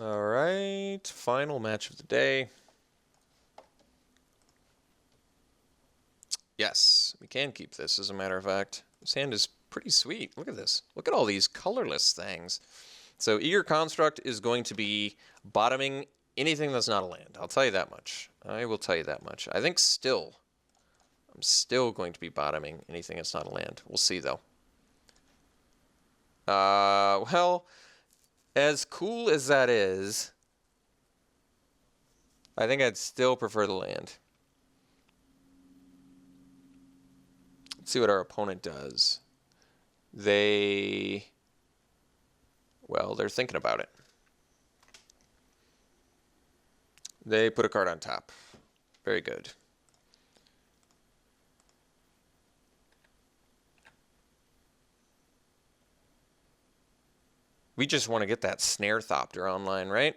All right, final match of the day. Yes, we can keep this, as a matter of fact. This hand is pretty sweet. Look at this. Look at all these colorless things. So Eager Construct is going to be bottoming anything that's not a land. I'll tell you that much. I will tell you that much. I think I'm still going to be bottoming anything that's not a land. We'll see, though. Well, as cool as that is, I think I'd still prefer the land. Let's see what our opponent does. Well, they're thinking about it. They put a card on top. Very good. We just want to get that Snare Thopter online, right?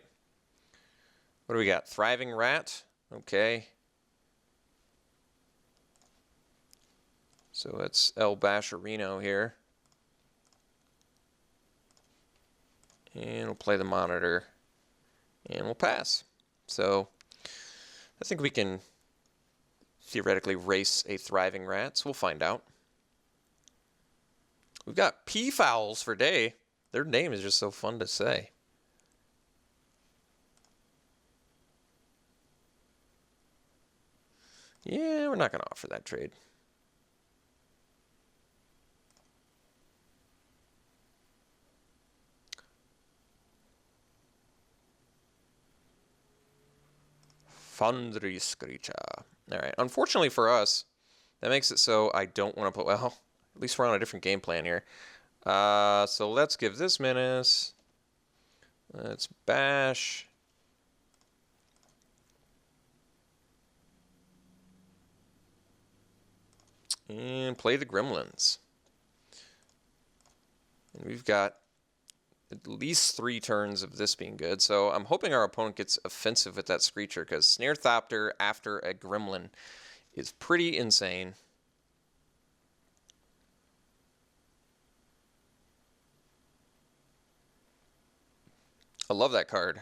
What do we got? Thriving Rat. Okay. So it's El Basharino here. And we'll play the Monitor. And we'll pass. So I think we can theoretically race a Thriving Rat. So we'll find out. We've got Peafowls for day. Their name is just so fun to say. Yeah, we're not going to offer that trade. Foundry Screecher. All right. Unfortunately for us, that makes it so I don't want to put... Well, at least we're on a different game plan here. So let's give this menace. Let's bash. And play the Gremlins. And we've got at least 3 turns of this being good. So I'm hoping our opponent gets offensive with that Screecher, because Snare Thopter after a Gremlin is pretty insane. I love that card.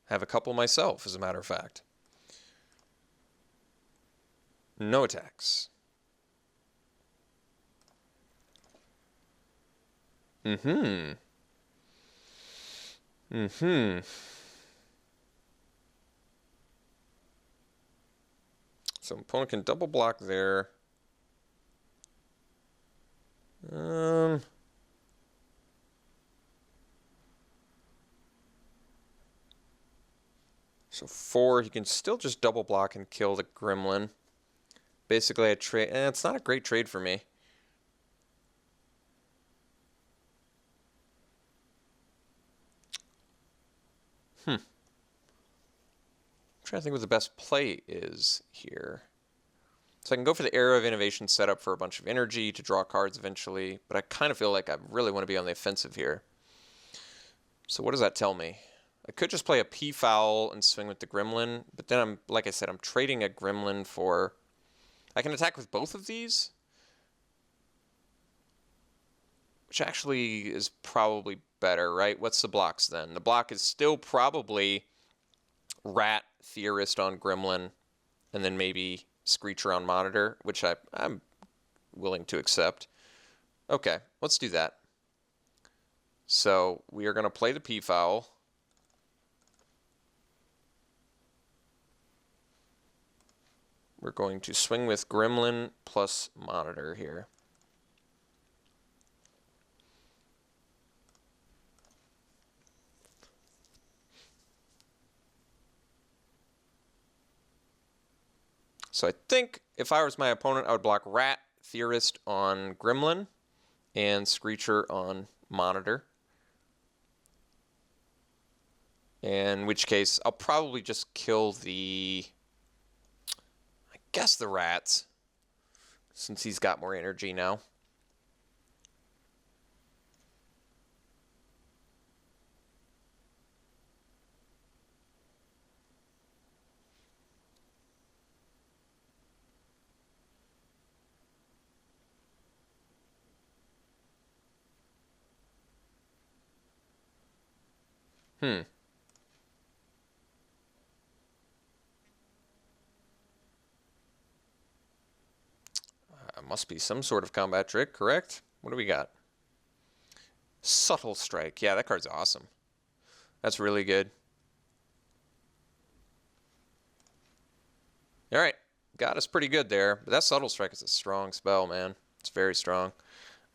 Have a couple myself, as a matter of fact. No attacks. Mm-hmm. Mm-hmm. So opponent can double block there. So 4, he can still just double block and kill the Gremlin. Basically, a trade. It's not a great trade for me. I'm trying to think what the best play is here. So I can go for the Era of Innovation setup for a bunch of energy to draw cards eventually, but I kind of feel like I really want to be on the offensive here. So what does that tell me? I could just play a Peafowl and swing with the Gremlin, but then like I said, I'm trading a Gremlin for... I can attack with both of these, which actually is probably better, right? What's the blocks then? The block is still probably Rat, Theorist on Gremlin, and then maybe Screecher on Monitor, which I'm willing to accept. Okay, let's do that. So we are going to play the Peafowl. We're going to swing with Gremlin plus Monitor here. So I think if I was my opponent, I would block Rat, Theorist on Gremlin, and Screecher on Monitor. In which case, I'll probably just kill the... I guess the Rats, since he's got more energy now. must be some sort of combat trick, correct? What do we got? Subtle Strike. Yeah, that card's awesome. That's really good. All right. Got us pretty good there. But that Subtle Strike is a strong spell, man. It's very strong.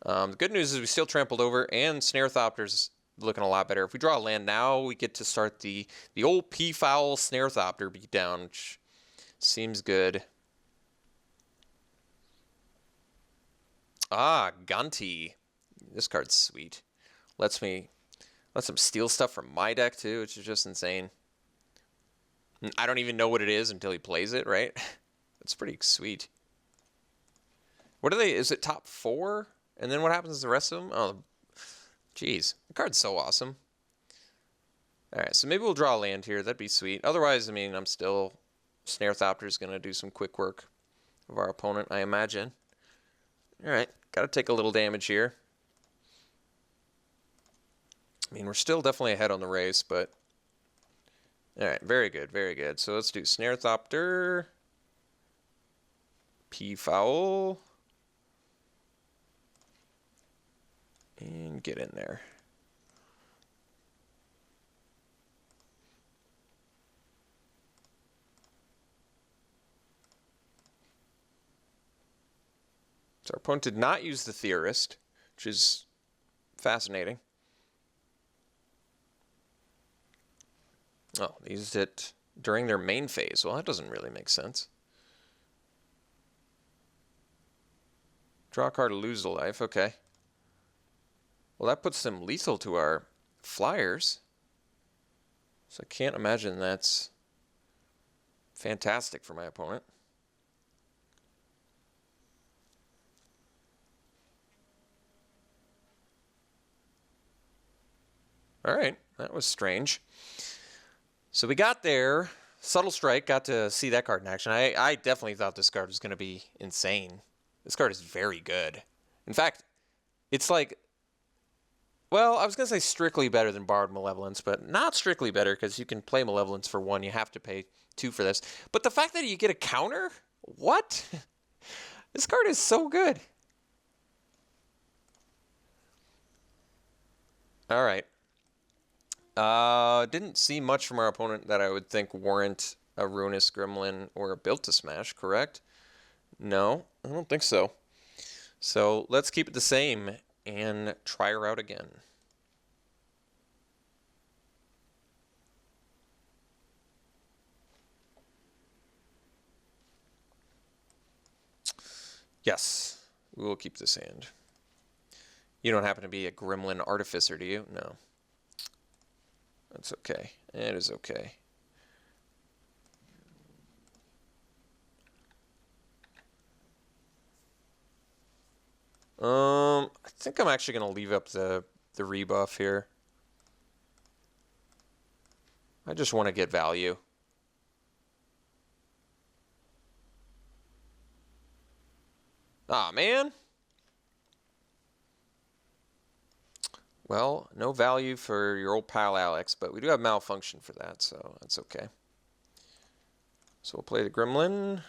The good news is we still trampled over, and Snarethopter's looking a lot better. If we draw a land now, we get to start the old P-Foul Snarethopter beatdown, which seems good. Ah, Gunty. This card's sweet. Lets him steal stuff from my deck too, which is just insane. I don't even know what it is until he plays it, right? It's pretty sweet. What are they? Is it top 4? And then what happens to the rest of them? Oh, jeez. The card's so awesome. Alright, so maybe we'll draw a land here. That'd be sweet. Otherwise, I mean, I'm still... Snarethopter's going to do some quick work of our opponent, I imagine. Alright, gotta take a little damage here. I mean, we're still definitely ahead on the race, but... Alright, very good, very good. So let's do Snarethopter... P-Foul... And get in there. So our opponent did not use the Theorist, which is fascinating. Oh, they used it during their main phase. Well, that doesn't really make sense. Draw a card to lose a life. Okay. Well, that puts them lethal to our flyers. So I can't imagine that's fantastic for my opponent. All right, that was strange. So we got there. Subtle Strike, got to see that card in action. I definitely thought this card was going to be insane. This card is very good. In fact, it's like... Well, I was going to say strictly better than Borrowed Malevolence, but not strictly better because you can play Malevolence for 1. You have to pay 2 for this. But the fact that you get a counter? What? This card is so good. All right. Didn't see much from our opponent that I would think warrant a Ruinous Gremlin or a Built to Smash, correct? No, I don't think so. So let's keep it the same and try her out again. Yes, we will keep this hand. You don't happen to be a Gremlin Artificer, do you? No. That's okay. It is okay. I think I'm actually going to leave up the rebuff here. I just want to get value. Aw, man. Well, no value for your old pal Alex, but we do have Malfunction for that, so that's okay. So we'll play the Gremlin.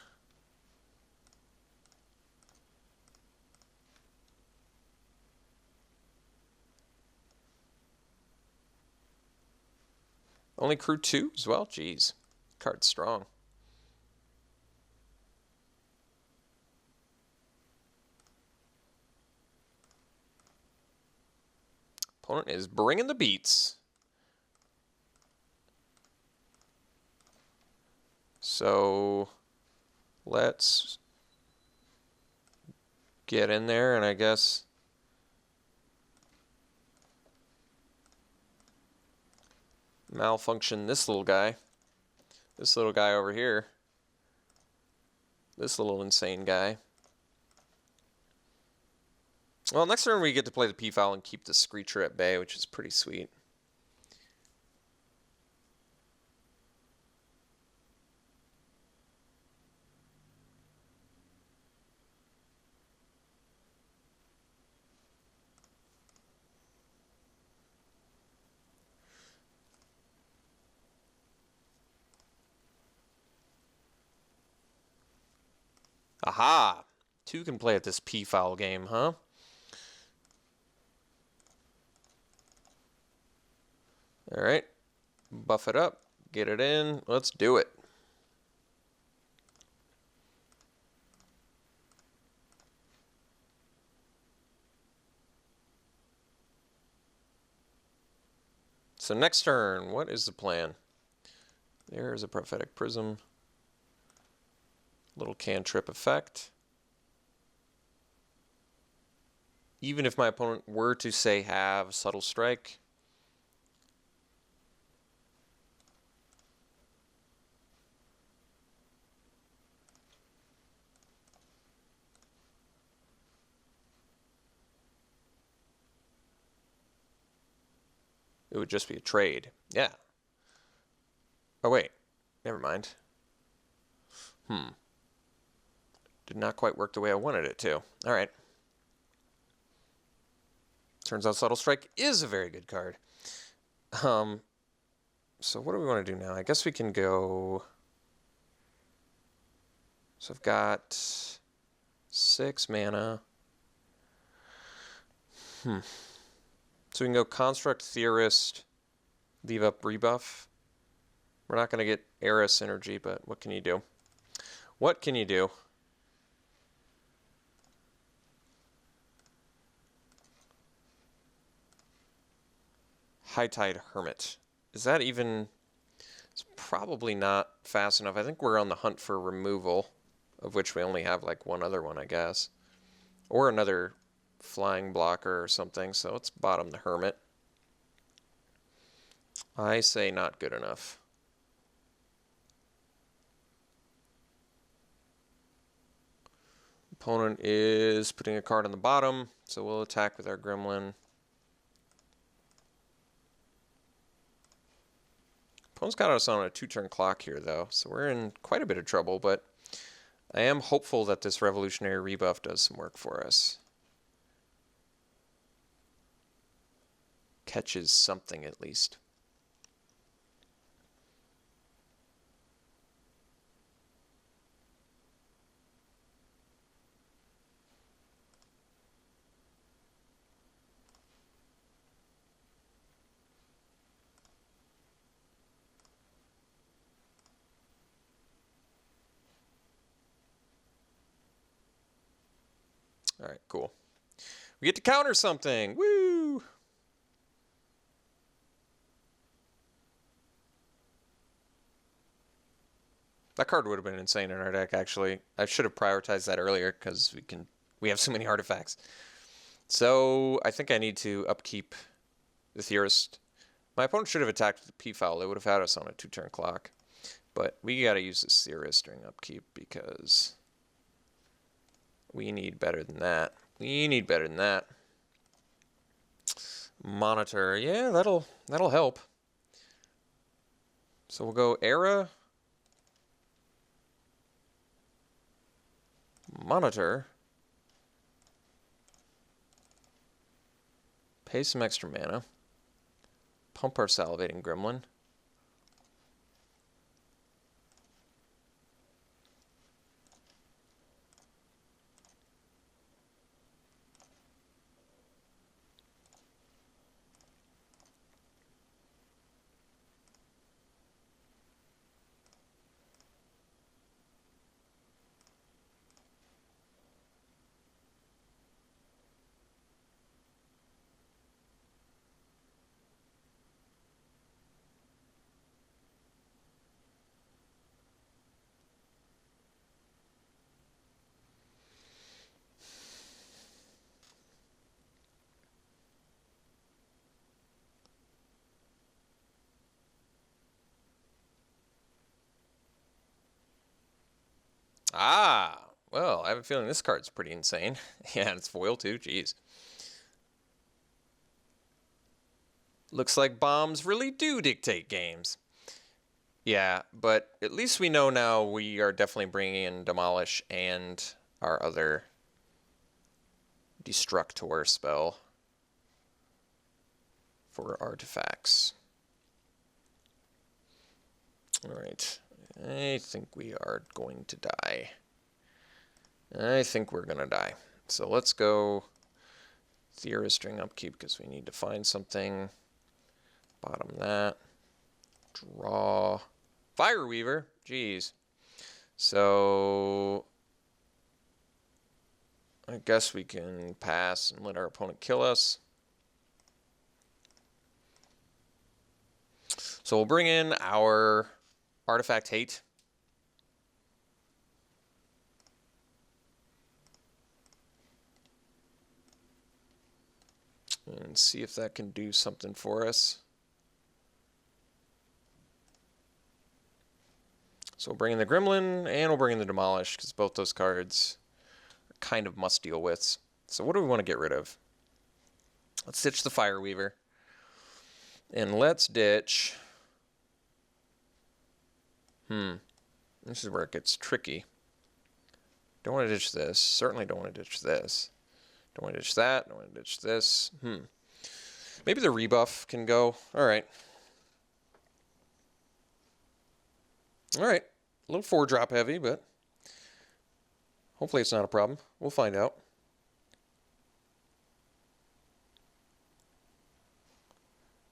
Only crew 2 as well? Jeez. Card's strong. Opponent is bringing the beats. So let's get in there and I guess malfunction this little guy. This little guy over here. This little insane guy. Well, next turn we get to play the P-Foul and keep the Screecher at bay, which is pretty sweet. Aha! Two can play at this P-foul game, huh? All right. Buff it up. Get it in. Let's do it. So next turn, what is the plan? There is a prophetic prism. Little cantrip effect. Even if my opponent were to say have subtle strike, it would just be a trade. Yeah. Oh, wait. Never mind. Did not quite work the way I wanted it to. All right. Turns out Subtle Strike is a very good card. So what do we want to do now? I guess we can go... So I've got 6 mana. So we can go Construct, Theorist, leave up Rebuff. We're not going to get Eris Energy, but what can you do? What can you do? High Tide Hermit. Is that even... It's probably not fast enough. I think we're on the hunt for removal, of which we only have like one other one, I guess. Or another flying blocker or something, so let's bottom the Hermit. I say not good enough. Opponent is putting a card on the bottom, so we'll attack with our Gremlin. Opponent's got us on a 2-turn clock here, though, so we're in quite a bit of trouble, but I am hopeful that this Revolutionary Rebuff does some work for us. Catches something, at least. All right, cool. We get to counter something. Woo! That card would have been insane in our deck, actually. I should have prioritized that earlier because we have so many artifacts. So I think I need to upkeep the Theorist. My opponent should have attacked with the P-Foul. They would have had us on a 2-turn clock. But we got to use this Theorist during upkeep because we need better than that. We need better than that. Monitor. Yeah, that'll help. So we'll go Era. Monitor. Pay some extra mana. Pump our Salivating Gremlin. Ah, well, I have a feeling this card's pretty insane. Yeah, and it's foil too, jeez. Looks like bombs really do dictate games. Yeah, but at least we know now we are definitely bringing in Demolish and our other Destructor spell for artifacts. Alright, I think we are going to die. I think we're going to die. So let's go Theorist string upkeep because we need to find something. Bottom that. Draw. Fireweaver. Jeez. So I guess we can pass and let our opponent kill us. So we'll bring in our Artifact Hate. And see if that can do something for us. So we'll bring in the Gremlin, and we'll bring in the Demolish, because both those cards are kind of must-deal with. So what do we want to get rid of? Let's ditch the Fireweaver. And let's ditch... This is where it gets tricky. Don't want to ditch this. Certainly don't want to ditch this. Don't want to ditch that. Don't want to ditch this. Maybe the rebuff can go. All right. All right. A little 4-drop heavy, but hopefully it's not a problem. We'll find out.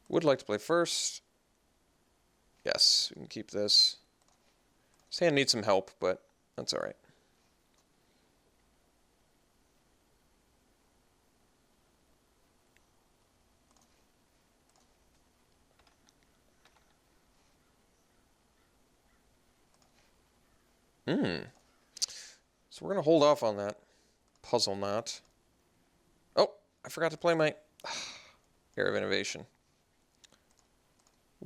Would like to play first. Yes, we can keep this. This hand needs some help, but that's all right. So we're going to hold off on that Puzzle Knot. Oh, I forgot to play my Era of Innovation.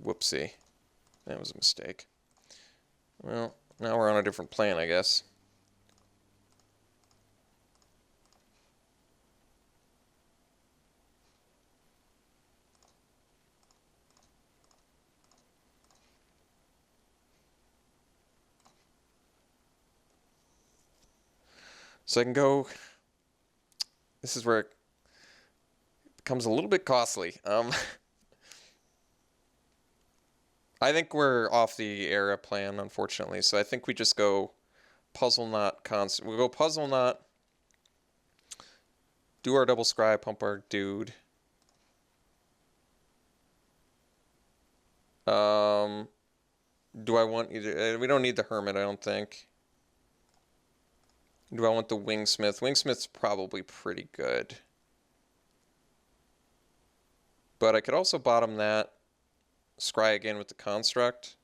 Whoopsie. That was a mistake. Well, now we're on a different plan, I guess. So I can go... This is where it becomes a little bit costly. I think we're off the Era plan, unfortunately. So I think we just go Puzzle Knot constant. We'll go Puzzle Knot, do our double scry, pump our dude. Do I want either? We don't need the Hermit, I don't think. Do I want the Wingsmith? Wingsmith's probably pretty good. But I could also bottom that. Scry again with the Construct.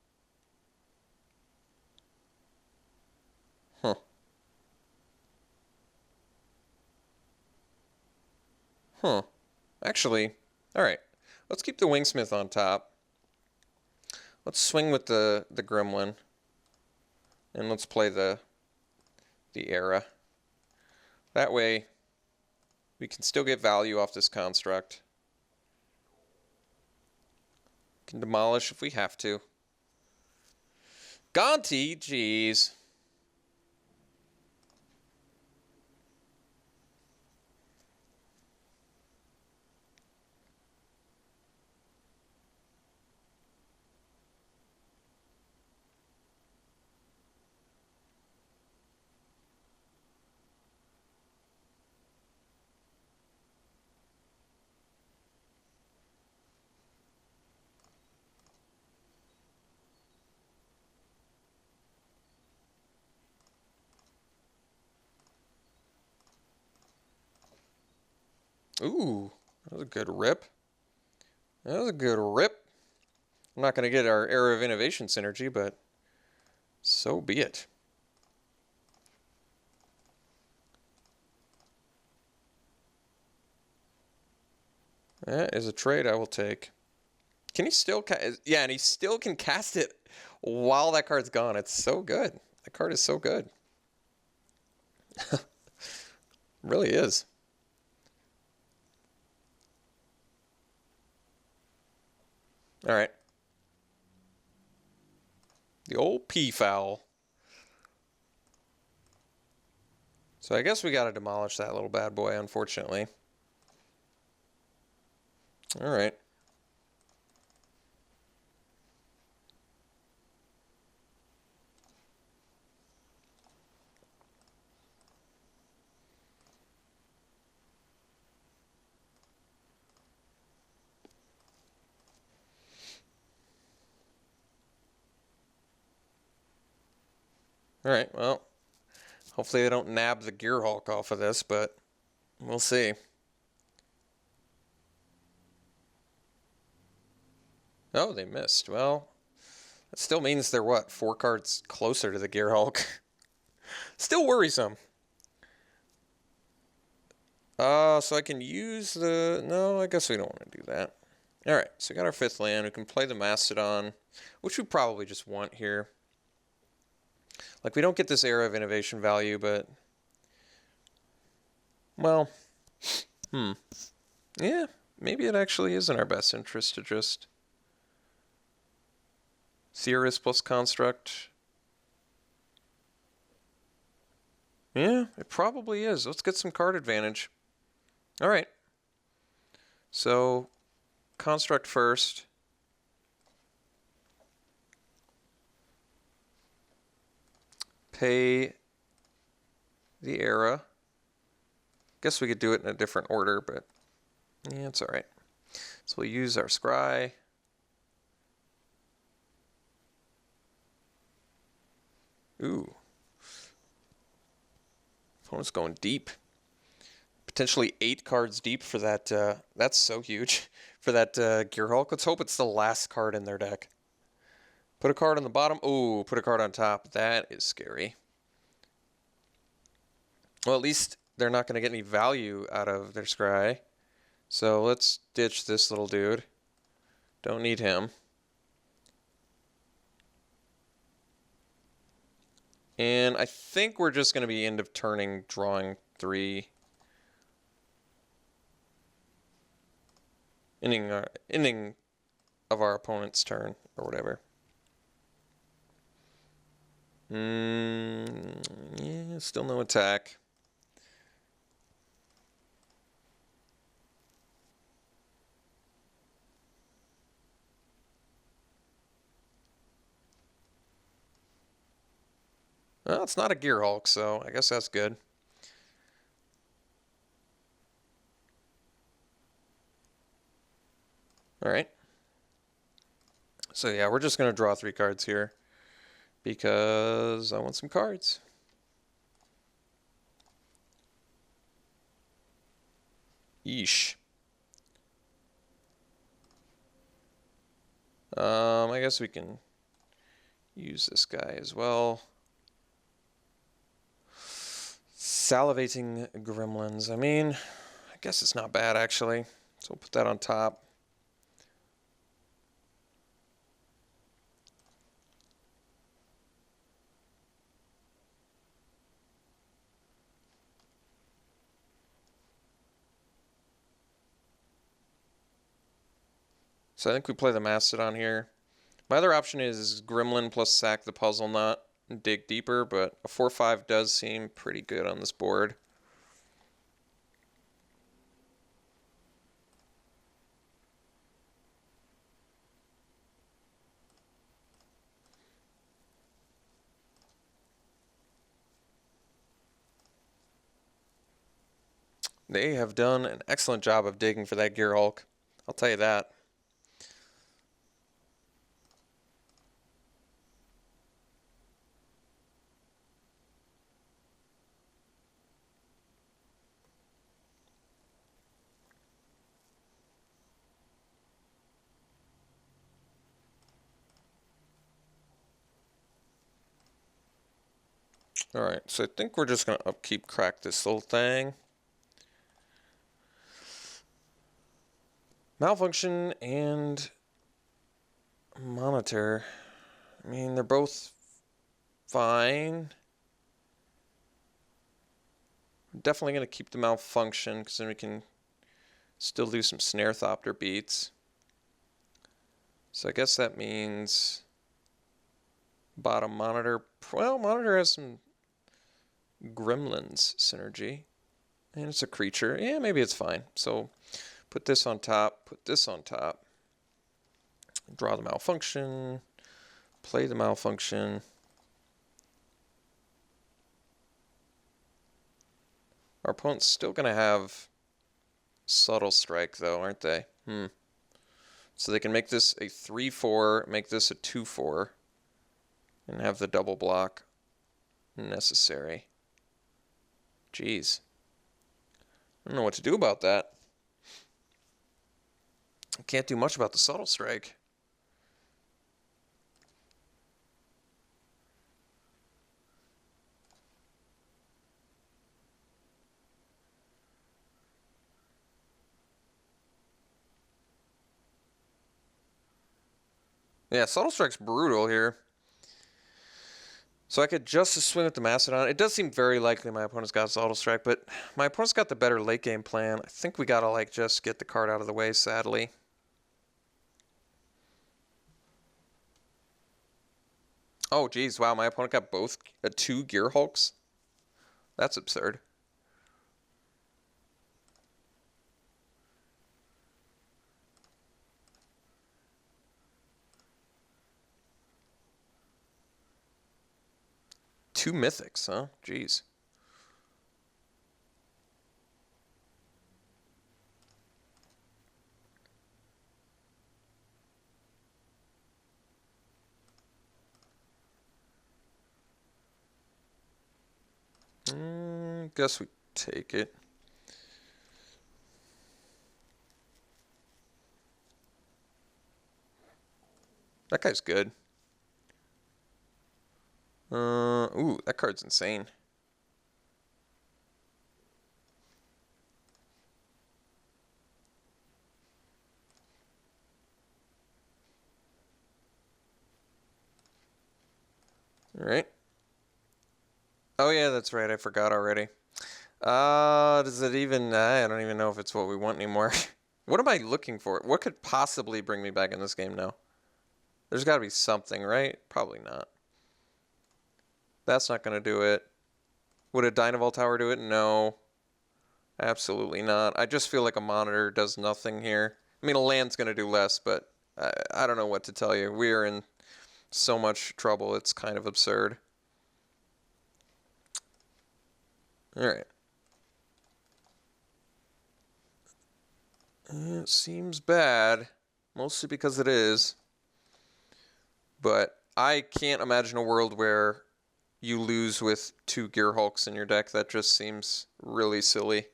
Actually, alright. Let's keep the Wingsmith on top. Let's swing with the Gremlin. And let's play the Era. That way, we can still get value off this Construct. Can demolish if we have to. Gonti, jeez. Ooh, that was a good rip. That was a good rip. I'm not going to get our Era of Innovation synergy, but so be it. That is a trade I will take. Can he still yeah, and he still can cast it while that card's gone. It's so good. That card is so good. Really is. All right. The old Peafowl. So I guess we got to demolish that little bad boy, unfortunately. All right. Alright, well, hopefully they don't nab the Gear Hulk off of this, but we'll see. Oh, they missed. Well, that still means they're what? 4 cards closer to the Gear Hulk. Still worrisome. So I can use the... No, I guess we don't want to do that. Alright, so we got our 5th land. We can play the Mastodon, which we probably just want here. Like, we don't get this Era of Innovation value, but... Well, yeah, maybe it actually is in our best interest to just... Theorist plus Construct. Yeah, it probably is. Let's get some card advantage. Alright. So, Construct first. Pay the Era. Guess we could do it in a different order, but yeah, it's alright. So we'll use our Scry. Ooh. Opponent's going deep. Potentially 8 cards deep for that. That's so huge for that Gear Hulk. Let's hope it's the last card in their deck. Put a card on the bottom. Ooh, put a card on top. That is scary. Well, at least they're not going to get any value out of their Scry. So let's ditch this little dude. Don't need him. And I think we're just going to be end of turning, drawing 3. Ending of our opponent's turn, or whatever. Yeah, still no attack. Well, it's not a Gear Hulk, so I guess that's good. Alright. So yeah, we're just going to draw 3 cards here because I want some cards. Yeesh. I guess we can use this guy as well. Salivating Gremlins. I mean, I guess it's not bad actually. So we'll put that on top. So I think we play the Mastodon here. My other option is Gremlin plus sack the Puzzle Knot and dig deeper, but a 4/5 does seem pretty good on this board. They have done an excellent job of digging for that Gear Hulk. I'll tell you that. Alright, so I think we're just going to upkeep crack this little thing. Malfunction and Monitor. I mean, they're both fine. I'm definitely going to keep the Malfunction because then we can still do some Snare Thopter beats. So I guess that means bottom Monitor. Well, Monitor has some Gremlins synergy. And it's a creature. Yeah, maybe it's fine. So put this on top, put this on top. Draw the Malfunction. Play the Malfunction. Our opponent's still going to have Subtle Strike, though, aren't they? So they can make this a 3/4, make this a 2/4, and have the double block. necessary. Jeez. I don't know what to do about that. I can't do much about the subtle strike. Yeah, subtle strike's brutal here. So I could just swing with the Mastodon. It does seem very likely my opponent's got Subtle Strike, but my opponent's got the better late game plan. I think we gotta like just get the card out of the way, sadly. Oh geez, wow, my opponent got both 2 Gear Hulks? That's absurd. Two Mythics, huh? Jeez. Guess we take it. That guy's good. Ooh, that card's insane. All right. Oh yeah, that's right. I forgot already. Does it even... I don't even know if it's what we want anymore. What am I looking for? What could possibly bring me back in this game now? There's got to be something, right? Probably not. That's not going to do it. Would a Dynavol Tower do it? No. Absolutely not. I just feel like a monitor does nothing here. I mean, a land's going to do less, but I don't know what to tell you. We are in so much trouble. It's kind of absurd. All right. It seems bad, mostly because it is. But I can't imagine a world where you lose with 2 Gear Hulks in your deck. That just seems really silly.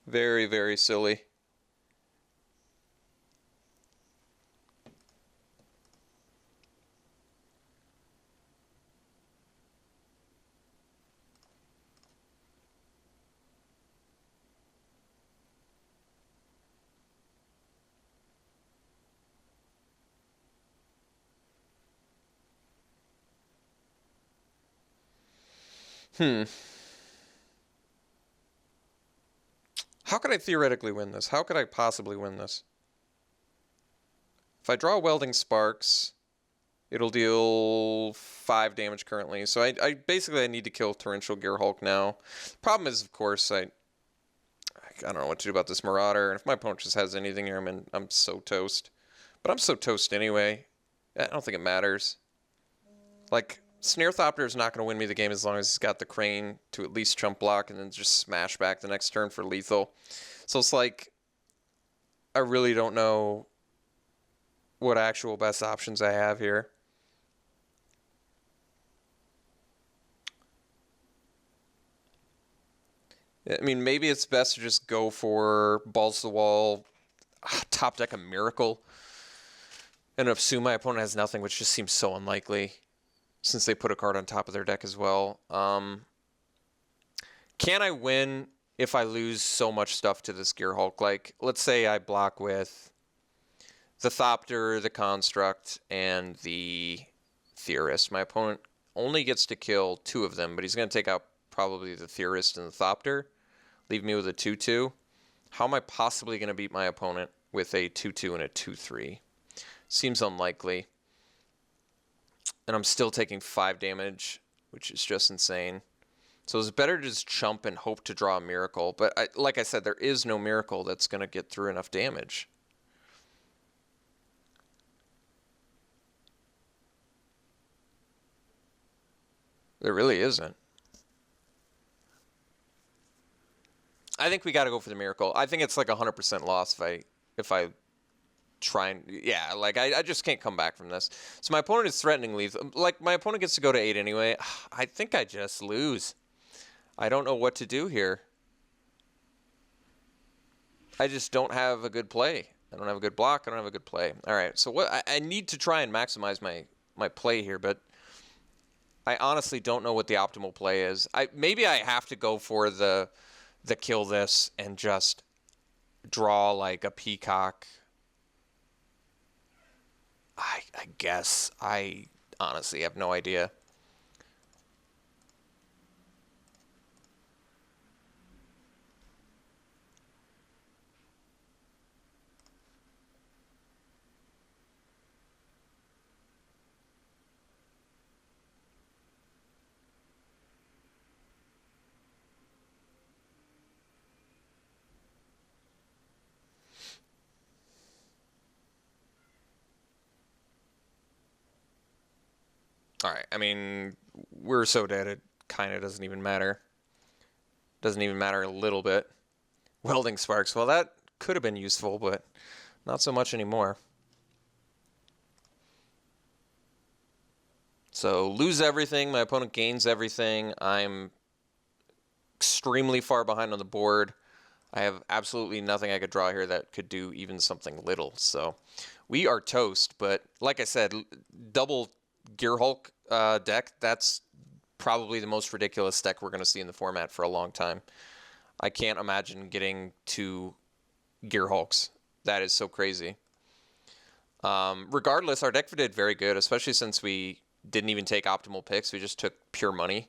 Very, very silly. How could I theoretically win this? How could I possibly win this? If I draw Welding Sparks, it'll deal 5 damage currently. So I basically I need to kill Torrential Gear Hulk now. Problem is, of course, I don't know what to do about this Marauder. And if my opponent just has anything here, I'm so toast. But I'm so toast anyway. I don't think it matters. Like, Snare Thopter is not going to win me the game as long as he's got the Crane to at least chump block and then just smash back the next turn for lethal. So it's like, I really don't know what actual best options I have here. I mean, maybe it's best to just go for Balls to the Wall, top deck a Miracle, and assume my opponent has nothing, which just seems so unlikely since they put a card on top of their deck as well. Can I win if I lose so much stuff to this Gear Hulk? Like, let's say I block with the Thopter, the Construct, and the Theorist. My opponent only gets to kill 2 of them, but he's going to take out probably the Theorist and the Thopter, leave me with a 2-2. How am I possibly going to beat my opponent with a 2-2 and a 2-3? Seems unlikely. And I'm still taking 5 damage, which is just insane. So it's better to just chump and hope to draw a Miracle. But like I said, there is no Miracle that's going to get through enough damage. There really isn't. I think we got to go for the Miracle. I think it's like 100% loss if I trying, yeah, like I just can't come back from this. So my opponent is threatening lethal. Like, my opponent gets to go to 8 anyway. I think I just lose. I don't know what to do here. I just don't have a good play. I don't have a good block. I don't have a good play. All right, so what I need to try and maximize my play here, but I honestly don't know what the optimal play is. Maybe I have to go for the kill this and just draw like a peacock. I guess. I honestly have no idea. All right, I mean, we're so dead it kind of doesn't even matter. Doesn't even matter a little bit. Welding sparks, well, that could have been useful, but not so much anymore. So lose everything, my opponent gains everything. I'm extremely far behind on the board. I have absolutely nothing I could draw here that could do even something little. So we are toast, but like I said, double Gear Hulk deck, that's probably the most ridiculous deck we're going to see in the format for a long time. I can't imagine getting 2 Gear Hulks. That is so crazy. Regardless, our deck did very good, especially since we didn't even take optimal picks. We just took pure money.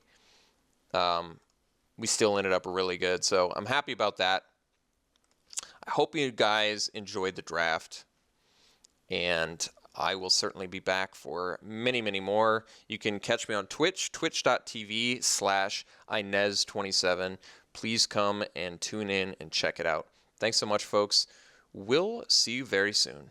We still ended up really good, so I'm happy about that. I hope you guys enjoyed the draft, and I will certainly be back for many, many more. You can catch me on Twitch, twitch.tv/Inez27. Please come and tune in and check it out. Thanks so much, folks. We'll see you very soon.